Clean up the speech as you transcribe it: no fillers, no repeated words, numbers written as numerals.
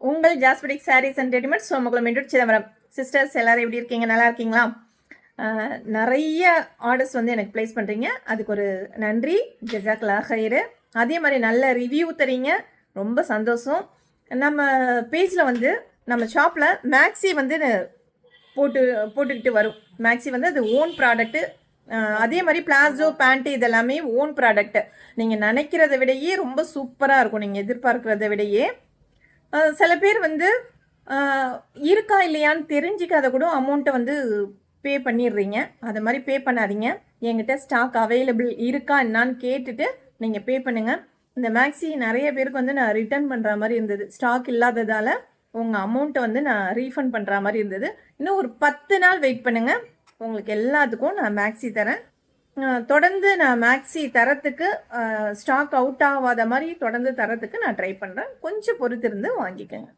உங்கள் ஜாஸ்படிக் sarees and readymade சோமகுளம் இன்டூர் சிதம்பரம். சிஸ்டர்ஸ் எல்லோரும் எப்படி இருக்கீங்க? நல்லா இருக்கீங்களா? நிறைய ஆர்டர்ஸ் வந்து எனக்கு ப்ளேஸ் பண்ணுறீங்க, அதுக்கு ஒரு நன்றி. ஜஸாக்கல்லாஹ் ஹைரு. அதே மாதிரி நல்ல ரிவ்யூ தரீங்க, ரொம்ப சந்தோஷம். நம்ம பேஜில் வந்து நம்ம ஷாப்பில் மேக்ஸி வந்து போட்டுக்கிட்டு வரும். மேக்ஸி வந்து அது ஓன் ப்ராடக்ட்டு. அதே மாதிரி பிளாசோ பேண்ட்டு இதெல்லாமே ஓன் ப்ராடக்ட்டு. நீங்கள் நினைக்கிறத விடையே ரொம்ப சூப்பராக இருக்கும், நீங்கள் எதிர்பார்க்குறத விடையே. சில பேர் வந்து இருக்கா இல்லையான்னு தெரிஞ்சிக்காத கூட அமௌண்ட்டை வந்து பே பண்ணிடுறீங்க. அது மாதிரி பே பண்ணாதீங்க. என்கிட்ட ஸ்டாக் அவைலபிள் இருக்கா என்னான்னு கேட்டுட்டு நீங்கள் பே பண்ணுங்கள். இந்த மேக்ஸி நிறைய பேருக்கு வந்து நான் ரிட்டர்ன் பண்ணுற மாதிரி இருந்தது. ஸ்டாக் இல்லாததால் உங்கள் அமௌண்ட்டை வந்து நான் ரீஃபண்ட் பண்ணுற மாதிரி இருந்தது. இன்னும் ஒரு 10 நாள் வெயிட் பண்ணுங்கள், உங்களுக்கு எல்லாத்துக்கும் நான் மேக்ஸி தரேன். தொடர்ந்து நான் மேக்ஸி தரத்துக்கு ஸ்டாக் அவுட் ஆகாத மாதிரி தொடர்ந்து தரத்துக்கு நான் ட்ரை பண்ணுறேன். கொஞ்சம் பொறுத்திருந்து வாங்கிக்கோங்க.